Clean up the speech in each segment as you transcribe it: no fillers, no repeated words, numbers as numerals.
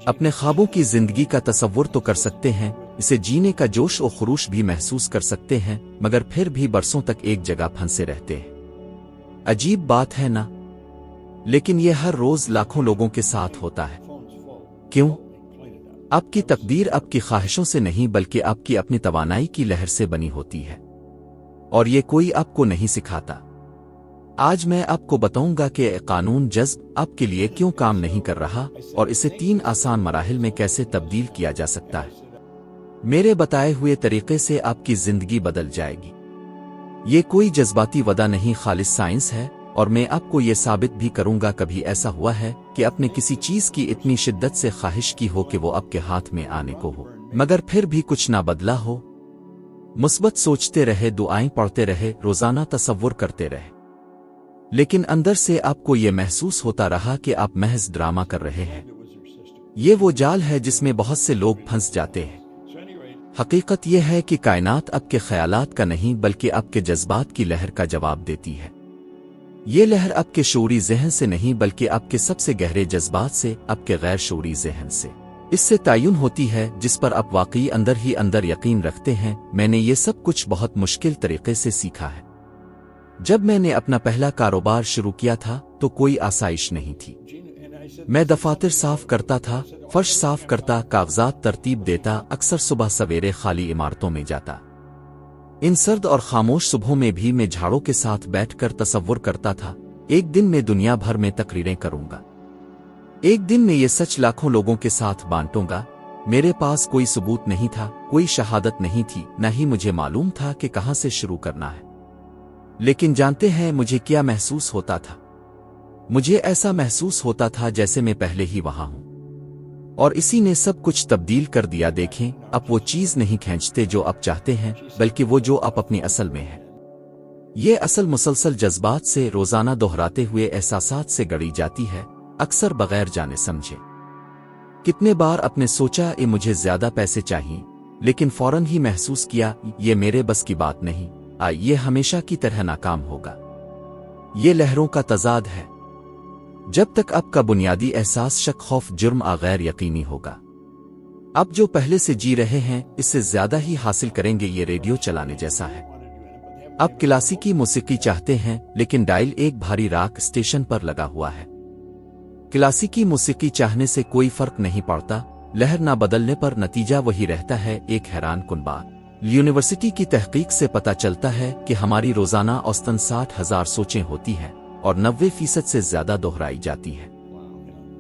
اپنے خوابوں کی زندگی کا تصور تو کر سکتے ہیں، اسے جینے کا جوش و خروش بھی محسوس کر سکتے ہیں، مگر پھر بھی برسوں تک ایک جگہ پھنسے رہتے ہیں۔ عجیب بات ہے نا؟ لیکن یہ ہر روز لاکھوں لوگوں کے ساتھ ہوتا ہے۔ کیوں؟ آپ کی تقدیر آپ کی خواہشوں سے نہیں بلکہ آپ کی اپنی توانائی کی لہر سے بنی ہوتی ہے، اور یہ کوئی آپ کو نہیں سکھاتا۔ آج میں آپ کو بتاؤں گا کہ قانون جذب آپ کے لیے کیوں کام نہیں کر رہا اور اسے 3 آسان مراحل میں کیسے تبدیل کیا جا سکتا ہے۔ میرے بتائے ہوئے طریقے سے آپ کی زندگی بدل جائے گی۔ یہ کوئی جذباتی وعدہ نہیں، خالص سائنس ہے، اور میں آپ کو یہ ثابت بھی کروں گا۔ کبھی ایسا ہوا ہے کہ آپ نے کسی چیز کی اتنی شدت سے خواہش کی ہو کہ وہ آپ کے ہاتھ میں آنے کو ہو، مگر پھر بھی کچھ نہ بدلا ہو؟ مثبت سوچتے رہے، دعائیں پڑھتے رہے، روزانہ تصور کرتے رہے، لیکن اندر سے آپ کو یہ محسوس ہوتا رہا کہ آپ محض ڈرامہ کر رہے ہیں۔ یہ وہ جال ہے جس میں بہت سے لوگ پھنس جاتے ہیں۔ حقیقت یہ ہے کہ کائنات آپ کے خیالات کا نہیں بلکہ آپ کے جذبات کی لہر کا جواب دیتی ہے۔ یہ لہر آپ کے شعوری ذہن سے نہیں بلکہ آپ کے سب سے گہرے جذبات سے، آپ کے غیر شعوری ذہن سے، اس سے تعین ہوتی ہے جس پر آپ واقعی اندر ہی اندر یقین رکھتے ہیں۔ میں نے یہ سب کچھ بہت مشکل طریقے سے سیکھا ہے۔ جب میں نے اپنا پہلا کاروبار شروع کیا تھا تو کوئی آسائش نہیں تھی۔ میں دفاتر صاف کرتا تھا، فرش صاف کرتا، کاغذات ترتیب دیتا، اکثر صبح سویرے خالی عمارتوں میں جاتا۔ ان سرد اور خاموش صبحوں میں بھی میں جھاڑوں کے ساتھ بیٹھ کر تصور کرتا تھا، ایک دن میں دنیا بھر میں تقریریں کروں گا، ایک دن میں یہ سچ لاکھوں لوگوں کے ساتھ بانٹوں گا۔ میرے پاس کوئی ثبوت نہیں تھا، کوئی شہادت نہیں تھی، نہ ہی مجھے معلوم تھا کہ کہاں سے شروع کرنا ہے۔ لیکن جانتے ہیں مجھے کیا محسوس ہوتا تھا؟ مجھے ایسا محسوس ہوتا تھا جیسے میں پہلے ہی وہاں ہوں، اور اسی نے سب کچھ تبدیل کر دیا۔ دیکھیں، آپ وہ چیز نہیں کھینچتے جو آپ چاہتے ہیں بلکہ وہ جو آپ اپنی اصل میں ہے۔ یہ اصل مسلسل جذبات سے، روزانہ دہراتے ہوئے احساسات سے گڑی جاتی ہے، اکثر بغیر جانے سمجھے۔ کتنے بار آپ نے سوچا مجھے زیادہ پیسے چاہیے، لیکن فوراً ہی محسوس کیا یہ میرے بس کی بات نہیں، یہ ہمیشہ کی طرح ناکام ہوگا۔ یہ لہروں کا تضاد ہے۔ جب تک آپ کا بنیادی احساس شک، خوف، جرم غیر یقینی ہوگا، آپ جو پہلے سے جی رہے ہیں اس سے زیادہ ہی حاصل کریں گے۔ یہ ریڈیو چلانے جیسا ہے۔ آپ کلاسیکی موسیقی چاہتے ہیں لیکن ڈائل ایک بھاری راک اسٹیشن پر لگا ہوا ہے۔ کلاسیکی موسیقی چاہنے سے کوئی فرق نہیں پڑتا، لہر نہ بدلنے پر نتیجہ وہی رہتا ہے۔ ایک حیران کن بات، یونیورسٹی کی تحقیق سے پتہ چلتا ہے کہ ہماری روزانہ اوسطاً 60,000 سوچیں ہوتی ہیں اور 90% سے زیادہ دہرائی جاتی ہے۔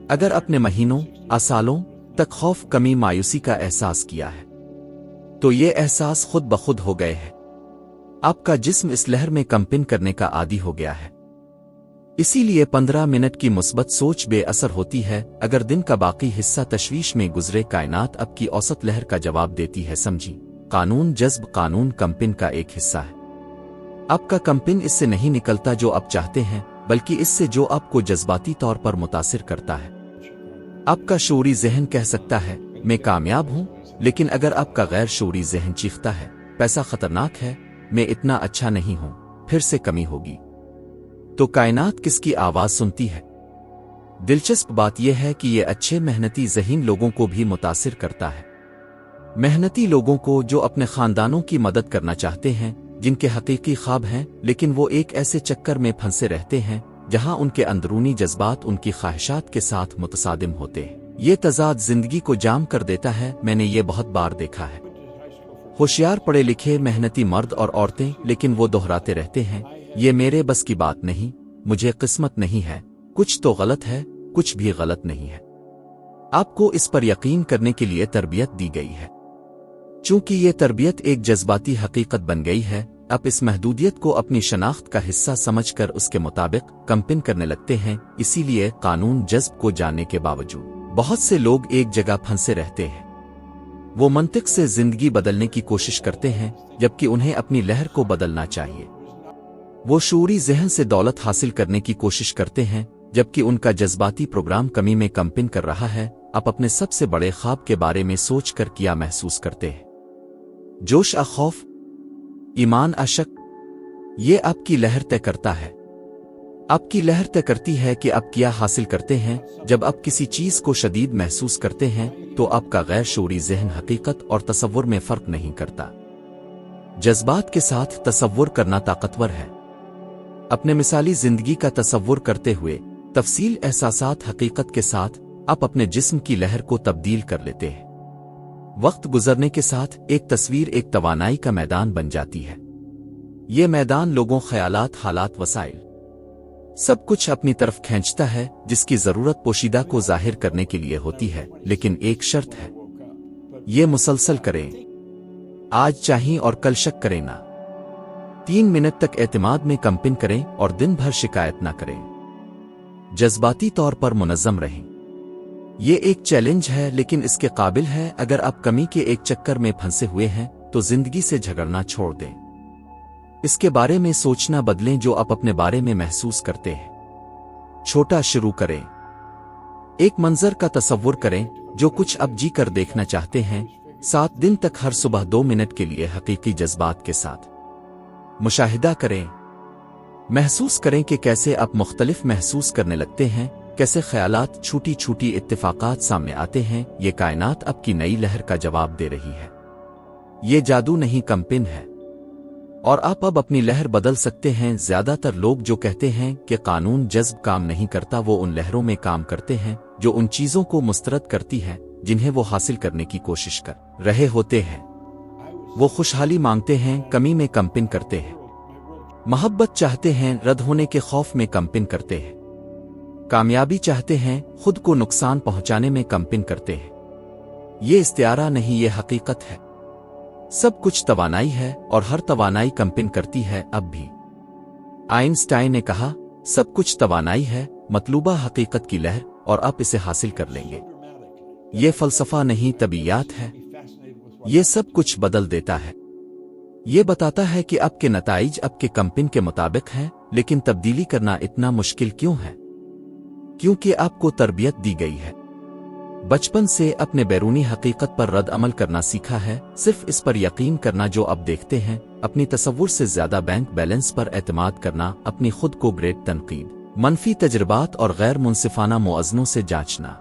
اگر اپنے مہینوں، سالوں تک خوف، کمی، مایوسی کا احساس کیا ہے تو یہ احساس خود بخود ہو گئے ہے۔ آپ کا جسم اس لہر میں کمپن کرنے کا عادی ہو گیا ہے۔ اسی لیے 15 منٹ کی مثبت سوچ بے اثر ہوتی ہے اگر دن کا باقی حصہ تشویش میں گزرے۔ کائنات آپ کی اوسط لہر کا جواب دیتی ہے، سمجھی؟ قانون جذب، قانون کمپن کا ایک حصہ ہے۔ آپ کا کمپن اس سے نہیں نکلتا جو آپ چاہتے ہیں بلکہ اس سے جو آپ کو جذباتی طور پر متاثر کرتا ہے۔ آپ کا شعوری ذہن کہہ سکتا ہے میں کامیاب ہوں، لیکن اگر آپ کا غیر شعوری ذہن چیختا ہے پیسہ خطرناک ہے، میں اتنا اچھا نہیں ہوں، پھر سے کمی ہوگی، تو کائنات کس کی آواز سنتی ہے؟ دلچسپ بات یہ ہے کہ یہ اچھے محنتی ذہین لوگوں کو بھی متاثر کرتا ہے۔ محنتی لوگوں کو جو اپنے خاندانوں کی مدد کرنا چاہتے ہیں، جن کے حقیقی خواب ہیں لیکن وہ ایک ایسے چکر میں پھنسے رہتے ہیں جہاں ان کے اندرونی جذبات ان کی خواہشات کے ساتھ متصادم ہوتے ہیں۔ یہ تضاد زندگی کو جام کر دیتا ہے۔ میں نے یہ بہت بار دیکھا ہے۔ ہوشیار، پڑھے لکھے، محنتی مرد اور عورتیں، لیکن وہ دہراتے رہتے ہیں یہ میرے بس کی بات نہیں، مجھے قسمت نہیں ہے، کچھ تو غلط ہے، کچھ بھی غلط نہیں ہے۔ آپ کو اس پر یقین کرنے کے لیے تربیت دی گئی ہے۔ چونکہ یہ تربیت ایک جذباتی حقیقت بن گئی ہے، آپ اس محدودیت کو اپنی شناخت کا حصہ سمجھ کر اس کے مطابق کمپن کرنے لگتے ہیں۔ اسی لیے قانون جذب کو جاننے کے باوجود بہت سے لوگ ایک جگہ پھنسے رہتے ہیں۔ وہ منطق سے زندگی بدلنے کی کوشش کرتے ہیں جبکہ انہیں اپنی لہر کو بدلنا چاہیے۔ وہ شعوری ذہن سے دولت حاصل کرنے کی کوشش کرتے ہیں جبکہ ان کا جذباتی پروگرام کمی میں کمپن کر رہا ہے۔ آپ اپنے سب سے بڑے خواب کے بارے میں سوچ کر کیا محسوس کرتے ہیں؟ جوش خوف، ایمان شک، یہ آپ کی لہر طے کرتا ہے۔ आपकी लहर तय करती है कि आप क्या हासिल करते हैं। जब आप किसी चीज को शदीद महसूस करते हैं तो आपका गैर शऊरी ज़हन हकीकत और तसव्वुर में फर्क नहीं करता। जज्बात के साथ तसव्वुर करना ताकतवर है। अपने मिसाली जिंदगी का तसव्वुर करते हुए तफसील एहसासात हकीकत के साथ आप अपने जिस्म की लहर को तब्दील कर लेते हैं। वक्त गुजरने के साथ एक तस्वीर एक तवानाई का मैदान बन जाती है। ये मैदान लोगों, ख्यालात, हालात, वसाइल सब कुछ अपनी तरफ खींचता है, जिसकी जरूरत पोशीदा को जाहिर करने के लिए होती है। लेकिन एक शर्त है, ये मुसलसल करें। आज चाहिए और कल शक करें ना। 3 मिनट तक एतमाद में कंपिन करें और दिन भर शिकायत ना करें। जज्बाती तौर पर मुनज़्ज़म रहें। ये एक चैलेंज है लेकिन इसके काबिल है। अगर आप कमी के एक चक्कर में फंसे हुए हैं तो जिंदगी से झगड़ना छोड़ दें। इसके बारे में सोचना बदलें जो आप अपने बारे में महसूस करते हैं। छोटा शुरू करें। एक मंजर का तसव्वुर करें जो कुछ आप जी कर देखना चाहते हैं। 7 दिन तक हर सुबह 2 मिनट के लिए हकीकी जज्बात के साथ मुशाहिदा करें। महसूस करें कि कैसे आप मुख्तलिफ महसूस करने लगते हैं, कैसे ख्यालात, छोटी छोटी इत्तेफाकात सामने आते हैं। ये कायनात आपकी नई लहर का जवाब दे रही है। ये जादू नहीं, कंपिन है, और आप अब अपनी लहर बदल सकते हैं। ज्यादातर लोग जो कहते हैं कि कानून जज्ब काम नहीं करता, वो उन लहरों में काम करते हैं जो उन चीजों को मुस्तरद करती हैं जिन्हें वो हासिल करने की कोशिश कर रहे होते हैं। वो खुशहाली मांगते हैं, कमी में कंपिन करते हैं। मोहब्बत चाहते हैं, रद्द होने के खौफ में कंपिन करते हैं। कामयाबी चाहते हैं, खुद को नुकसान पहुंचाने में कंपिन करते हैं। ये इस्तियारा नहीं, ये हकीकत है। सब कुछ तवानाई है और हर तवानाई कंपिन करती है। अब भी आइंस्टाइन ने कहा, सब कुछ तवानाई है, मतलूबा हकीकत की लहर, और आप इसे हासिल कर लेंगे। ये फलसफा नहीं, तबीयात है। ये सब कुछ बदल देता है। ये बताता है कि आपके नताइज आपके कंपिन के मुताबिक हैं, लेकिन तब्दीली करना इतना मुश्किल क्यों है? क्योंकि आपको तरबियत दी गई है। बचपन से अपने बैरूनी हकीकत पर रद्द अमल करना सीखा है, सिर्फ इस पर यकीन करना जो अब देखते हैं। अपनी तसव्वुर से ज्यादा बैंक बैलेंस पर एतमाद करना, अपनी खुद को ग्रेट तनकीद, मनफी तजर्बात और गैर मुनसिफाना मुअज़्ज़नों से जांचना।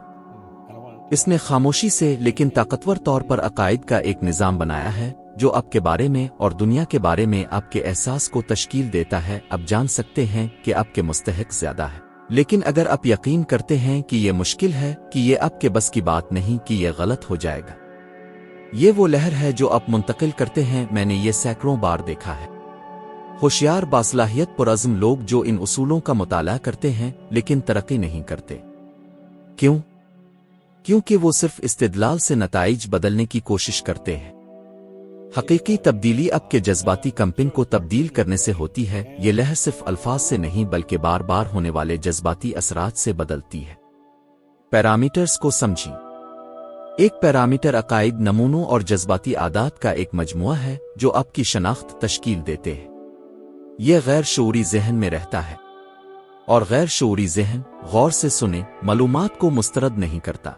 इसने खामोशी से लेकिन ताकतवर तौर पर अकायद का एक निज़ाम बनाया है जो आपके बारे में और दुनिया के बारे में आपके एहसास को तश्कील देता है। अब जान सकते हैं कि आपके मुस्तहिक ज्यादा है, लेकिन अगर आप यकीन करते हैं कि ये मुश्किल है, कि ये आपके बस की बात नहीं, कि ये गलत हो जाएगा, ये वो लहर है जो आप मुंतकिल करते हैं। मैंने ये सैकड़ों बार देखा है। होशियार, बासलाहियत, पुरअज़्म लोग जो इन उसूलों का मुताला करते हैं लेकिन तरक्की नहीं करते। क्यों? क्योंकि वो सिर्फ इस्तिदलाल से नताइज बदलने की कोशिश करते हैं। हकीकी तब्दीली आपके जज्बाती कंपिन को तब्दील करने से होती है। ये लहर सिर्फ अल्फाज से नहीं बल्कि बार बार होने वाले जज्बाती असरात से बदलती है। पैरामीटर्स को समझें। एक पैरामीटर अकाइद, नमूनों और जज्बाती आदात का एक मजमुआ है जो आपकी शनाख्त तश्कील देते हैं। यह गैर शऊरी ज़हन में रहता है, और गैर शऊरी ज़हन गौर से सुने मालूमात को मुस्तरद नहीं करता।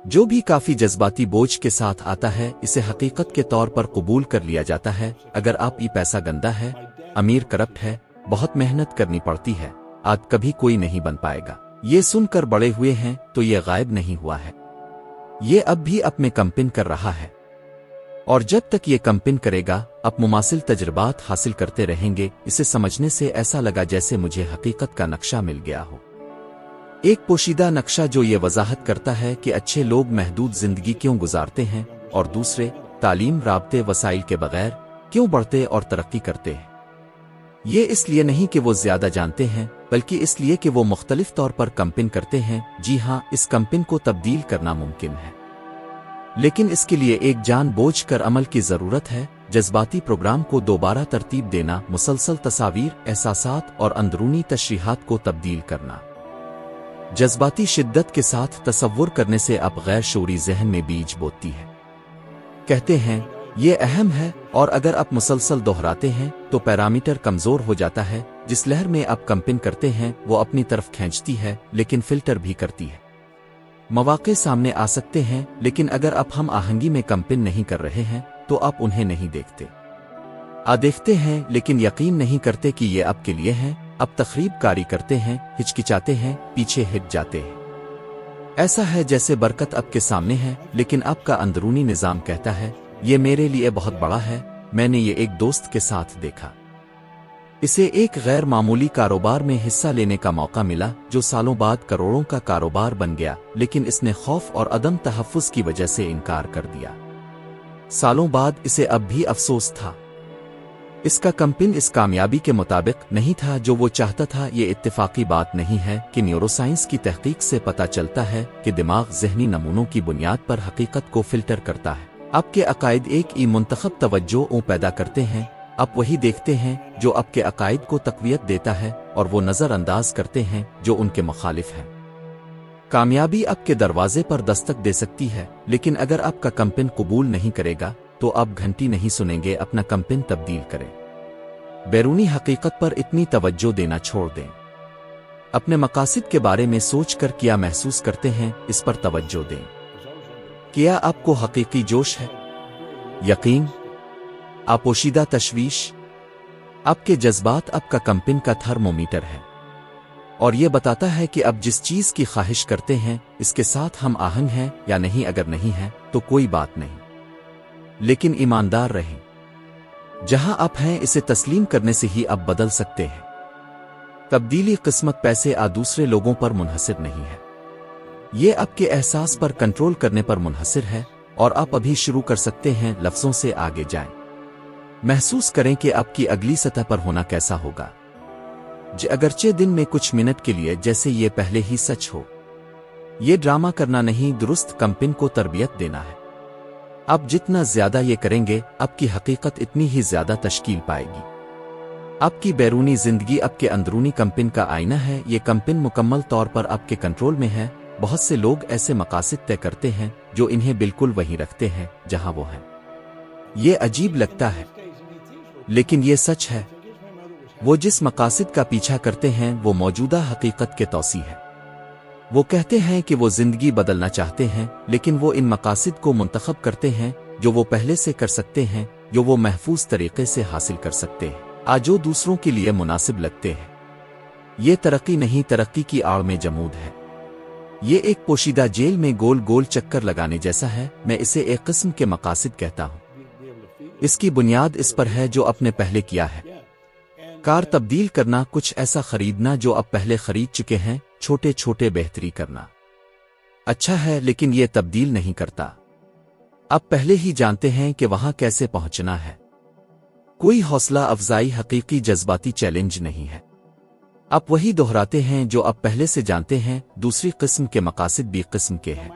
जो भी काफी जज्बाती बोझ के साथ आता है, इसे हकीकत के तौर पर कबूल कर लिया जाता है। अगर आप ये पैसा गंदा है, अमीर करप्ट है, बहुत मेहनत करनी पड़ती है, आज कभी कोई नहीं बन पाएगा, ये सुनकर बड़े हुए हैं, तो ये गायब नहीं हुआ है। ये अब भी आप में कंपिन कर रहा है, और जब तक ये कंपिन करेगा आप मुमासिल तजर्बात हासिल करते रहेंगे। इसे समझने से ऐसा लगा जैसे मुझे हकीकत का नक्शा मिल गया हो, एक पोशीदा नक्शा जो ये वजाहत करता है कि अच्छे लोग महदूद जिंदगी क्यों गुजारते हैं और दूसरे तालीम, राबते, वसाइल के बगैर क्यों बढ़ते और तरक्की करते हैं। ये इसलिए नहीं कि वो ज्यादा जानते हैं, बल्कि इसलिए कि वो मुख्तलिफ तौर पर कंपिन करते हैं। जी हाँ, इस कंपिन को तब्दील करना मुमकिन है, लेकिन इसके लिए एक जान बोझ कर अमल की जरूरत है। जज्बाती प्रोग्राम को दोबारा तरतीब देना, मुसलसल तस्वीर, एहसासात और अंदरूनी तशरीहात को तब्दील करना। जज्बाती शिद्दत के साथ तसव्वुर करने से आप गैर शऊरी ज़हन में बीज बोती है। कहते हैं ये अहम है, और अगर आप मुसलसल दोहराते हैं तो पैरामीटर कमजोर हो जाता है। जिस लहर में आप कंपिन करते हैं वो अपनी तरफ खींचती है, लेकिन फिल्टर भी करती है। मौके सामने आ सकते हैं, लेकिन अगर आप हम आहंगी में कंपिन नहीं कर रहे हैं तो आप उन्हें नहीं देखते। देखते हैं लेकिन यकीन नहीं करते कि ये आपके लिए हैं। अब तखरीब कारी करते हैं, हिचकिचाते हैं, पीछे हट जाते हैं। ऐसा है जैसे बरकत आपके सामने है, लेकिन आपका अंदरूनी निजाम कहता है ये मेरे लिए बहुत बड़ा है। मैंने ये एक दोस्त के साथ देखा। इसे एक गैर मामूली कारोबार में हिस्सा लेने का मौका मिला जो सालों बाद करोड़ों का कारोबार बन गया, लेकिन इसने खौफ और अदम तहफ़्फ़ुज़ की वजह से इनकार कर दिया। सालों बाद इसे अब भी अफसोस था। इसका कंपन इस कामयाबी के मुताबिक नहीं था जो वो चाहता था। ये इत्तेफाकी बात नहीं है कि न्यूरोसाइंस की तहकीक से पता चलता है कि दिमाग ज़हनी नमूनों की बुनियाद पर हकीकत को फिल्टर करता है। आपके अकायद एक मुंतखब तवज्जो पैदा करते हैं। आप वही देखते हैं जो आपके अकायद को तक़वियत देता है और वो नज़रअंदाज करते हैं जो उनके मुखालिफ हैं। कामयाबी आपके दरवाजे पर दस्तक दे सकती है, लेकिन अगर आपका कंपन कबूल नहीं करेगा तो आप घंटी नहीं सुनेंगे। अपना कंपन तब्दील करें। बैरूनी हकीकत पर इतनी तवज्जो देना छोड़ दें। अपने मकासद के बारे में सोचकर क्या महसूस करते हैं इस पर तवज्जो दें। क्या आपको हकीकी जोश है, यकीन, आपोशीदा तशवीश? आपके जज्बात आपका कंपन का थर्मोमीटर है और यह बताता है कि अब जिस चीज की ख्वाहिश करते हैं इसके साथ हम आहंग हैं या नहीं। अगर नहीं है तो कोई बात नहीं, लेकिन ईमानदार रहें। जहां आप हैं इसे तस्लीम करने से ही आप बदल सकते हैं। तब्दीली किस्मत पैसे या दूसरे लोगों पर मुनहसिर नहीं है, ये आपके एहसास पर कंट्रोल करने पर मुनहसिर है और आप अभी शुरू कर सकते हैं। लफ्जों से आगे जाएं, महसूस करें कि आपकी अगली सतह पर होना कैसा होगा। अगरचे दिन में कुछ मिनट के लिए जैसे ये पहले ही सच हो। ये ड्रामा करना नहीं, दुरुस्त कंपन को तरबियत देना है। आप जितना ज्यादा ये करेंगे आपकी हकीकत इतनी ही ज्यादा तश्कील पाएगी। आपकी बैरूनी जिंदगी आपके अंदरूनी कंपन का आईना है। ये कंपन मुकम्मल तौर पर आपके कंट्रोल में है। बहुत से लोग ऐसे मकासद तय करते हैं जो इन्हें बिल्कुल वहीं रखते हैं जहां वो हैं। ये अजीब लगता है, लेकिन ये सच है। वो जिस मकासद का पीछा करते हैं वो मौजूदा हकीकत के तौसी है। वो कहते हैं कि वो जिंदगी बदलना चाहते हैं, लेकिन वो इन मकासद को मुंतखब करते हैं जो वो पहले से कर सकते हैं, जो वो महफूज तरीके से हासिल कर सकते हैं, जो दूसरों के लिए मुनासिब लगते हैं। ये तरक्की नहीं, तरक्की की आड़ में जमूद है। ये एक पोशीदा जेल में गोल गोल चक्कर लगाने जैसा है। मैं इसे एक किस्म के मकासद कहता हूँ। इसकी बुनियाद इस पर है जो आपने पहले किया है। कार तब्दील करना, कुछ ऐसा खरीदना जो आप पहले खरीद चुके हैं, छोटे छोटे बेहतरी करना अच्छा है, लेकिन ये तब्दील नहीं करता। आप पहले ही जानते हैं कि वहां कैसे पहुंचना है। कोई हौसला अफजाई हकीकी जज्बाती चैलेंज नहीं है। आप वही दोहराते हैं जो आप पहले से जानते हैं। दूसरी किस्म के मकासद बी किस्म के हैं,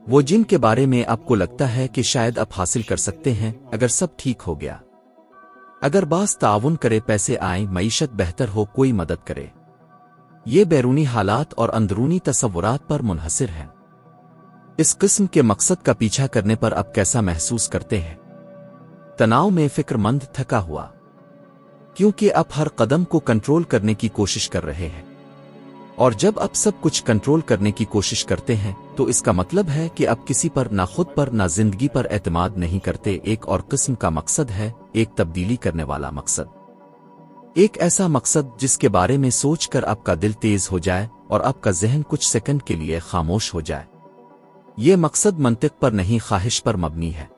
वो जिनके बारे में आपको लगता है कि शायद आप हासिल कर सकते हैं अगर सब ठीक हो गया, अगर बास ताउन करे, पैसे आए, मईशत बेहतर हो, कोई मदद करे। ये बैरूनी हालात और अंदरूनी तसव्वुरात पर मुनहसिर हैं। इस किस्म के मकसद का पीछा करने पर आप कैसा महसूस करते हैं? तनाव में, फिक्रमंद, थका हुआ, क्योंकि आप हर कदम को कंट्रोल करने की कोशिश कर रहे हैं। और जब आप सब कुछ कंट्रोल करने की कोशिश करते हैं तो इसका मतलब है कि आप किसी पर, ना खुद पर, ना जिंदगी पर एतमाद नहीं करते। एक और किस्म का मकसद है, एक तब्दीली करने वाला मकसद। एक ऐसा मकसद जिसके बारे में सोचकर आपका दिल तेज हो जाए और आपका जहन कुछ सेकंड के लिए खामोश हो जाए। ये मकसद मंतिक पर नहीं, ख्वाहिश पर मबनी है।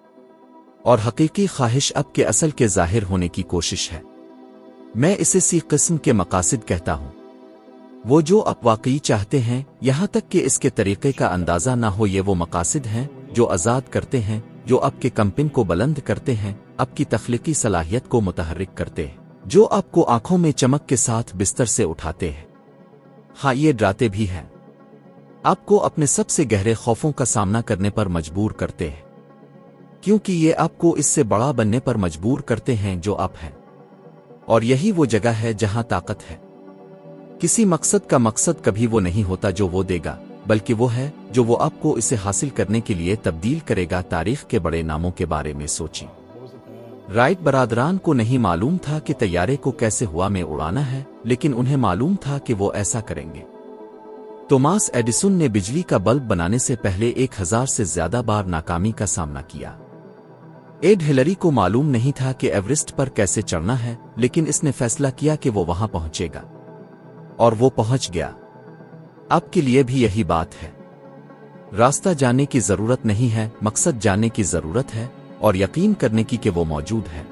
और हकीकी ख्वाहिश आपके असल के जाहिर होने की कोशिश है। मैं इसे सी किस्म के मकासद कहता हूं, वो जो आप वाकई चाहते हैं, यहां तक कि इसके तरीके का अंदाजा ना हो। ये वो मकासद हैं जो आज़ाद करते हैं, जो आपके कंपन को बुलंद करते हैं, आपकी तख्लीकी सलाहियत को मुतहर्रिक करते हैं, जो आपको आंखों में चमक के साथ बिस्तर से उठाते हैं। हाँ, ये डराते भी हैं, आपको अपने सबसे गहरे खौफों का सामना करने पर मजबूर करते हैं, क्योंकि ये आपको इससे बड़ा बनने पर मजबूर करते हैं जो आप हैं। और यही वो जगह है जहां ताकत है। किसी मकसद का मकसद कभी वो नहीं होता जो वो देगा, बल्कि वो है जो वो आपको इसे हासिल करने के लिए तब्दील करेगा। तारीख के बड़े नामों के बारे में सोचें। राइट बरादरान को नहीं मालूम था कि तैयारे को कैसे हवा में उड़ाना है, लेकिन उन्हें मालूम था कि वो ऐसा करेंगे। थॉमस एडिसन ने बिजली का बल्ब बनाने से पहले 1000 से ज्यादा बार नाकामी का सामना किया। एड हिलरी को मालूम नहीं था कि एवरेस्ट पर कैसे चढ़ना है, लेकिन इसने फैसला किया कि वो वहां पहुंचेगा। और वो पहुंच गया। आपके लिए भी यही बात है। रास्ता जानने की जरूरत नहीं है, मकसद जानने की जरूरत है और यकीन करने की कि वो मौजूद है,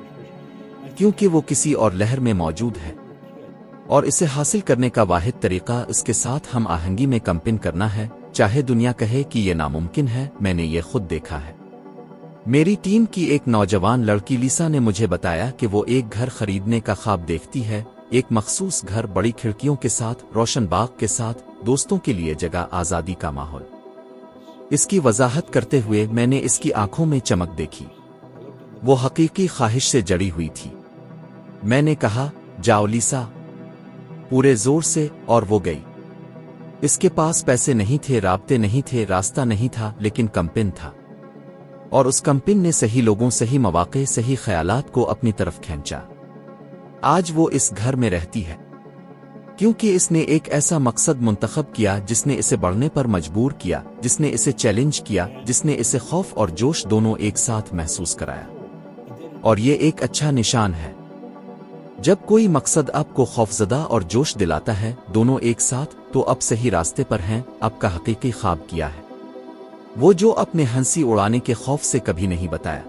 क्योंकि वो किसी और लहर में मौजूद है। और इसे हासिल करने का वाहिद तरीका इसके साथ हम आहंगी में कंपिन करना है, चाहे दुनिया कहे कि ये नामुमकिन है। मैंने ये खुद देखा है। मेरी टीम की एक नौजवान लड़की लीसा ने मुझे बताया कि वो एक घर खरीदने का ख्वाब देखती है, एक मखसूस घर, बड़ी खिड़कियों के साथ, रोशन बाग के साथ, दोस्तों के लिए जगह, आज़ादी का माहौल। इसकी वजाहत करते हुए मैंने इसकी आंखों में चमक देखी। वो हकीकी ख्वाहिश से जड़ी हुई थी। मैंने कहा, जाओ लीसा, पूरे जोर से, और वो गई। इसके पास पैसे नहीं थे, राब्ते नहीं थे, रास्ता नहीं था, लेकिन कंपिन था। और उस कंपिन ने सही लोगों, सही मौके, सही ख्यालात को अपनी तरफ खींचा। आज वो इस घर में रहती है क्योंकि इसने एक ऐसा मकसद मुंतखब किया जिसने इसे बढ़ने पर मजबूर किया, जिसने इसे चैलेंज किया, जिसने इसे खौफ और जोश दोनों एक साथ महसूस कराया। और ये एक अच्छा निशान है। जब कोई मकसद आपको खौफजदा और जोश दिलाता है, दोनों एक साथ, तो अब सही रास्ते पर हैं, आपका हकीकी ख्वाब किया है। वो जो अपने हंसी उड़ाने के खौफ से कभी नहीं बताया,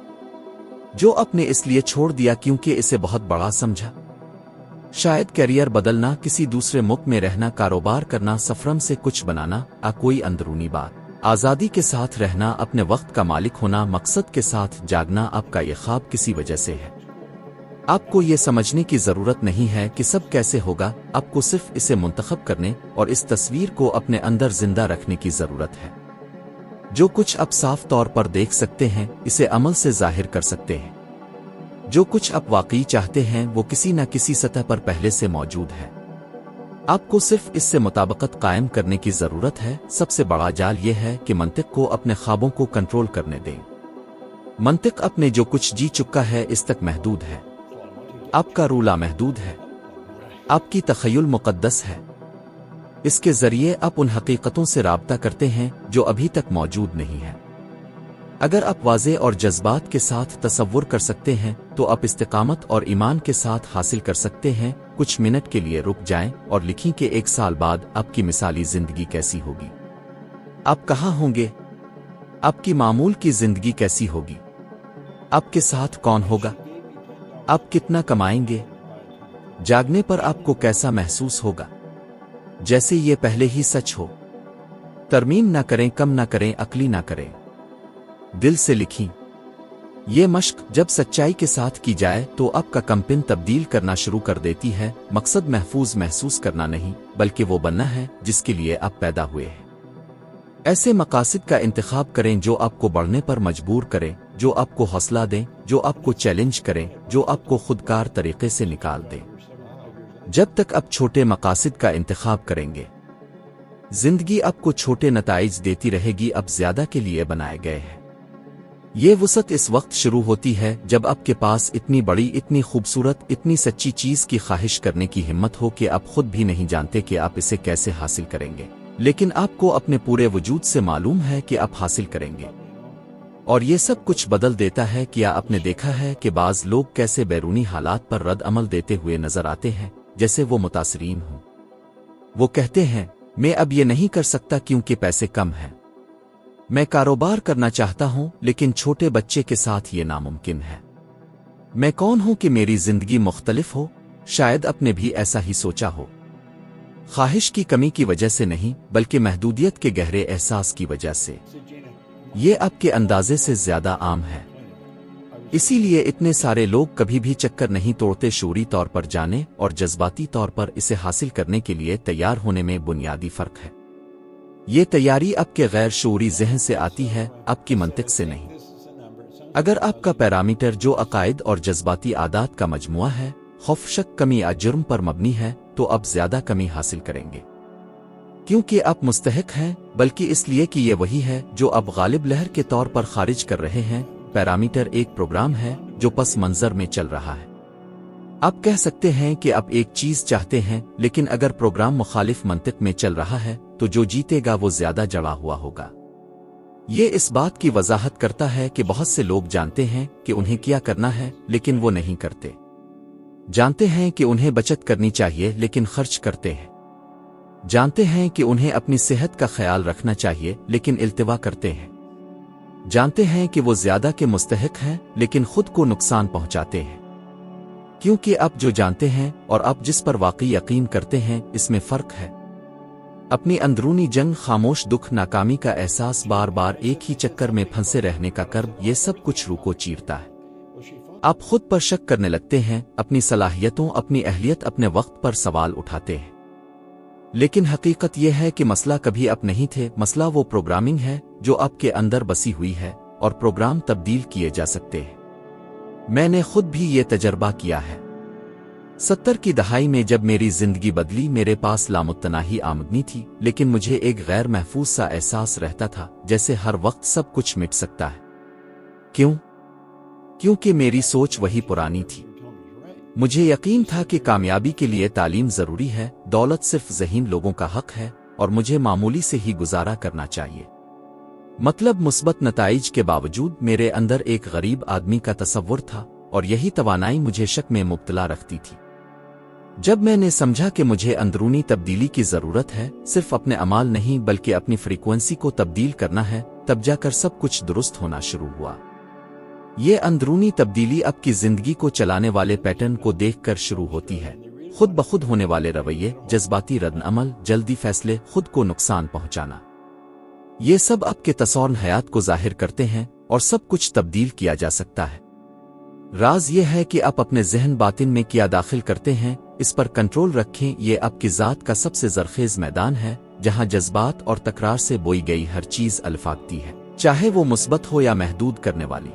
जो अपने इसलिए छोड़ दिया क्योंकि इसे बहुत बड़ा समझा। शायद कैरियर बदलना, किसी दूसरे मुल्क में रहना, कारोबार करना, सफरम से कुछ बनाना, कोई अंदरूनी बात, आज़ादी के साथ रहना, अपने वक्त का मालिक होना, मकसद के साथ जागना, आपका ये ख्वाब किसी वजह से है। आपको ये समझने की जरूरत नहीं है कि सब कैसे होगा, आपको सिर्फ इसे मुंतखब करने और इस तस्वीर को अपने अंदर जिंदा रखने की जरूरत है। जो कुछ आप साफ तौर पर देख सकते हैं, इसे अमल से जाहिर कर सकते हैं। जो कुछ आप वाकई चाहते हैं, वो किसी न किसी सतह पर पहले से मौजूद है। आपको सिर्फ इससे मुताबिकत कायम करने की जरूरत है। सबसे बड़ा जाल यह है कि मंतिक को अपने ख्वाबों को कंट्रोल करने दें। मंतिक अपने जो कुछ जी चुका है इस तक महदूद है। आपका रूला महदूद है। आपकी तखय्युल मुक़द्दस है। इसके जरिए आप उन हकीकतों से राब्ता करते हैं जो अभी तक मौजूद नहीं है। अगर आप वाज़े और जज्बात के साथ तसव्वुर कर सकते हैं तो आप इस्तिकामत और ईमान के साथ हासिल कर सकते हैं। कुछ मिनट के लिए रुक जाएं और लिखें कि 1 साल बाद आपकी मिसाली जिंदगी कैसी होगी। आप कहाँ होंगे? आपकी मामूल की जिंदगी कैसी होगी? आपके साथ कौन होगा? आप कितना कमाएंगे? जागने पर आपको कैसा महसूस होगा? जैसे ये पहले ही सच हो। तरमीम ना करें, कम ना करें, अक्ली ना करें, दिल से लिखी। ये मश्क जब सच्चाई के साथ की जाए तो आपका कंपिन तब्दील करना शुरू कर देती है। मकसद महफूज महसूस करना नहीं, बल्कि वो बनना है जिसके लिए आप पैदा हुए हैं। ऐसे मकासद का इंतखाब करें जो आपको बढ़ने पर मजबूर करें, जो आपको हौसला दें, जो आपको चैलेंज करें, जो आपको खुदकार तरीके से निकाल दें। जब तक आप छोटे मकासद का इंतखाब करेंगे, जिंदगी आपको छोटे नताइज देती रहेगी। अब ज्यादा के लिए बनाए गए हैं। ये वसत इस वक्त शुरू होती है जब आपके पास इतनी बड़ी, इतनी खूबसूरत, इतनी सच्ची चीज की ख्वाहिश करने की हिम्मत हो कि आप खुद भी नहीं जानते कि आप इसे कैसे हासिल करेंगे, लेकिन आपको अपने पूरे वजूद से मालूम है कि आप हासिल करेंगे। और ये सब कुछ बदल देता है। क्या आपने देखा है कि बाज लोग कैसे बैरूनी हालात पर रद्द अमल देते हुए नजर आते हैं, जैसे वो मुतासरीन हों। वो कहते हैं, मैं अब ये नहीं कर सकता क्योंकि पैसे कम हैं। मैं कारोबार करना चाहता हूं लेकिन छोटे बच्चे के साथ ये नामुमकिन है। मैं कौन हूं कि मेरी जिंदगी मुख्तलिफ हो? शायद आपने भी ऐसा ही सोचा हो। ख्वाहिश की कमी की वजह से नहीं, बल्कि महदूदियत के गहरे एहसास की वजह से। ये आपके अंदाजे से ज्यादा आम है। इसीलिए इतने सारे लोग कभी भी चक्कर नहीं तोड़ते। शूरी तौर पर जाने और जज्बाती तौर पर इसे हासिल करने के लिए तैयार होने में बुनियादी फर्क है। ये तैयारी आपके गैर शूरी जहन से आती है, आपकी मंतिक से नहीं। अगर आपका पैरामीटर जो अकायद और जज्बाती आदात का मजमुआ है, खौफ, शक, कमी या जुर्म पर मबनी है, तो आप ज्यादा कमी हासिल करेंगे। क्योंकि आप मुस्तहिक हैं, बल्कि इसलिए कि ये वही है जो आप गालिब लहर के तौर पर खारिज कर रहे हैं। पैरामीटर एक प्रोग्राम है जो पस मंजर में चल रहा है। आप कह सकते हैं कि आप एक चीज चाहते हैं, लेकिन अगर प्रोग्राम मुखालिफ मंतिक में चल रहा है तो जो जीतेगा वो ज्यादा जड़ा हुआ होगा। ये इस बात की वजाहत करता है कि बहुत से लोग जानते हैं कि उन्हें क्या करना है, लेकिन वो नहीं करते। जानते हैं कि उन्हें बचत करनी चाहिए, लेकिन खर्च करते हैं। जानते हैं कि उन्हें अपनी सेहत का ख्याल रखना चाहिए लेकिन इल्तिवा करते हैं। जानते हैं कि वो ज्यादा के मुस्तहिक हैं लेकिन खुद को नुकसान पहुंचाते हैं। क्योंकि अब जो जानते हैं और अब जिस पर वाकई यकीन करते हैं इसमें फर्क है। अपनी अंदरूनी जंग, खामोश दुख, नाकामी का एहसास, बार बार एक ही चक्कर में फंसे रहने का कर्ब, ये सब कुछ रूह को चीरता है। आप खुद पर शक करने लगते हैं, अपनी सलाहियतों, अपनी अहलियत, अपने वक्त पर सवाल उठाते हैं। लेकिन हकीकत यह है कि मसला कभी आप नहीं थे, मसला वो प्रोग्रामिंग है जो आपके अंदर बसी हुई है और प्रोग्राम तब्दील किए जा सकते हैं। मैंने खुद भी ये तजर्बा किया है। 70 की दहाई में जब मेरी जिंदगी बदली, मेरे पास लामुत्तनाही आमदनी थी लेकिन मुझे एक गैर महफूज सा एहसास रहता था, जैसे हर वक्त सब कुछ मिट सकता है। क्यों? क्योंकि मेरी सोच वही पुरानी थी। मुझे यकीन था कि कामयाबी के लिए तालीम जरूरी है, दौलत सिर्फ ज़हीन लोगों का हक है और मुझे मामूली से ही गुजारा करना चाहिए। मतलब मुस्बत नताइज के बावजूद मेरे अंदर एक गरीब आदमी का तसव्वुर था और यही तवानाई मुझे शक में मुब्तला रखती थी। जब मैंने समझा कि मुझे अंदरूनी तब्दीली की जरूरत है, सिर्फ अपने अमाल नहीं बल्कि अपनी फ्रीक्वेंसी को तब्दील करना है, तब जाकर सब कुछ दुरुस्त होना शुरू हुआ। ये अंदरूनी तब्दीली आपकी जिंदगी को चलाने वाले पैटर्न को देखकर शुरू होती है। खुद ब खुद होने वाले रवैये, जज्बाती रद्द-अमल, जल्दी फैसले, खुद को नुकसान पहुंचाना, ये सब आपके तसौर हयात को जाहिर करते हैं और सब कुछ तब्दील किया जा सकता है। राज ये है कि आप अपने जहन बातिन में क्या दाखिल करते हैं, इस पर कंट्रोल रखें। ये आपकी ज़ात का सबसे जरखेज मैदान है जहां जज्बात और तकरार से बोई गई हर चीज अलफाकती है, चाहे वो मुस्बत हो या महदूद करने वाली।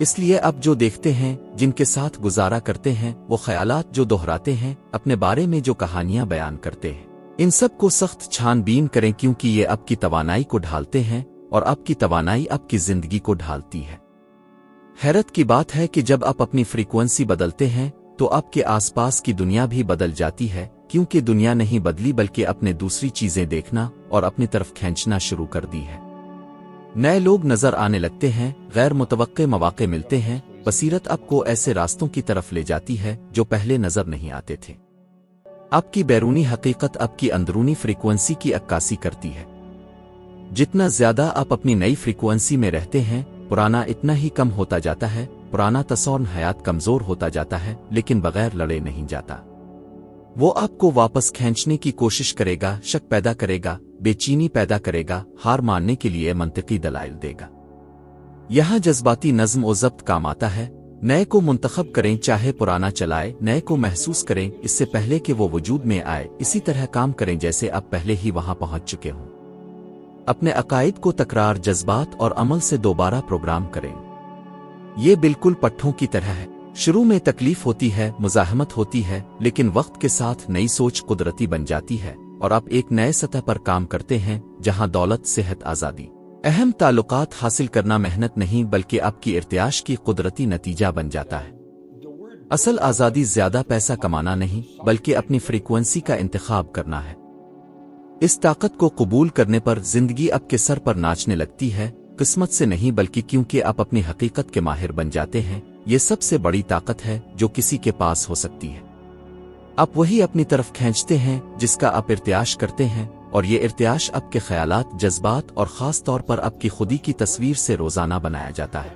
इसलिए आप जो देखते हैं, जिनके साथ गुजारा करते हैं, वो ख्यालात जो दोहराते हैं, अपने बारे में जो कहानियां बयान करते हैं, इन सब को सख्त छानबीन करें क्योंकि ये आपकी तवानाई को ढालते हैं और आपकी तवानाई आपकी जिंदगी को ढालती है। हैरत की बात है कि जब आप अपनी फ्रीक्वेंसी बदलते हैं तो आपके आसपास की दुनिया भी बदल जाती है, क्योंकि दुनिया नहीं बदली बल्कि अपने दूसरी चीजें देखना और अपनी तरफ खींचना शुरू कर दी है। नए लोग नजर आने लगते हैं, गैर मुतवक्के मौके मिलते हैं, बसीरत आपको ऐसे रास्तों की तरफ ले जाती है जो पहले नजर नहीं आते थे। आपकी बैरूनी हकीकत आपकी अंदरूनी फ्रीक्वेंसी की अक्कासी करती है। जितना ज्यादा आप अपनी नई फ्रीक्वेंसी में रहते हैं, पुराना इतना ही कम होता जाता है। पुराना तसौर हयात कमजोर होता जाता है लेकिन बगैर लड़े नहीं जाता। वो आपको वापस खींचने की कोशिश करेगा, शक पैदा करेगा, बेचैनी पैदा करेगा, हार मानने के लिए मंतिकी दलाइल देगा। यहां जज्बाती नज्म और ज़ब्त काम आता है। नए को मुंतखब करें, चाहे पुराना चलाए, नए को महसूस करें इससे पहले कि वो वजूद में आए। इसी तरह काम करें जैसे आप पहले ही वहां पहुंच चुके हों। अपने अकायद को तकरार, जज्बात और अमल से दोबारा प्रोग्राम करें। ये बिल्कुल पट्ठों की तरह है। शुरू में तकलीफ होती है, मुज़ाहमत होती है, लेकिन वक्त के साथ नई सोच कुदरती बन जाती है और आप एक नए सतह पर काम करते हैं जहां दौलत, सेहत, आज़ादी, अहम ताल्लुकात हासिल करना मेहनत नहीं बल्कि आपकी इर्तियाश की कुदरती नतीजा बन जाता है। असल आज़ादी ज्यादा पैसा कमाना नहीं बल्कि अपनी फ्रीक्वेंसी का इंतखाब करना है। इस ताकत को कबूल करने पर जिंदगी आपके सर पर नाचने लगती है, किस्मत से नहीं बल्कि क्योंकि आप अपनी हकीकत के माहिर बन जाते हैं। ये सबसे बड़ी ताकत है जो किसी के पास हो सकती है। आप वही अपनी तरफ खींचते हैं जिसका आप इर्तियाश करते हैं और ये इर्तियाश आपके ख्यालात, जज्बात और ख़ास तौर पर आपकी खुदी की तस्वीर से रोज़ाना बनाया जाता है।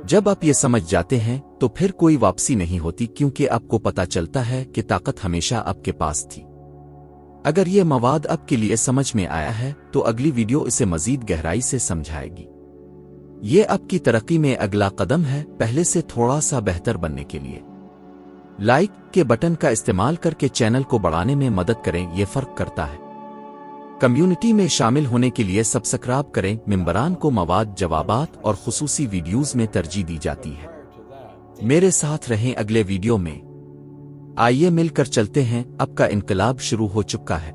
जब आप ये समझ जाते हैं तो फिर कोई वापसी नहीं होती, क्योंकि आपको पता चलता है कि ताकत हमेशा आपके पास थी। अगर ये मवाद आपके लिए समझ में आया है तो अगली वीडियो इसे मजीद गहराई से समझाएगी। ये आपकी तरक्की में अगला कदम है, पहले से थोड़ा सा बेहतर बनने के लिए। लाइक के बटन का इस्तेमाल करके चैनल को बढ़ाने में मदद करें, ये फर्क करता है। कम्युनिटी में शामिल होने के लिए सब्सक्राइब करें। मेंबरान को मवाद, जवाबात और खुसूसी वीडियोस में तरजीह दी जाती है। मेरे साथ रहें अगले वीडियो में। आइए मिलकर चलते हैं, अब का इनकलाब शुरू हो चुका है।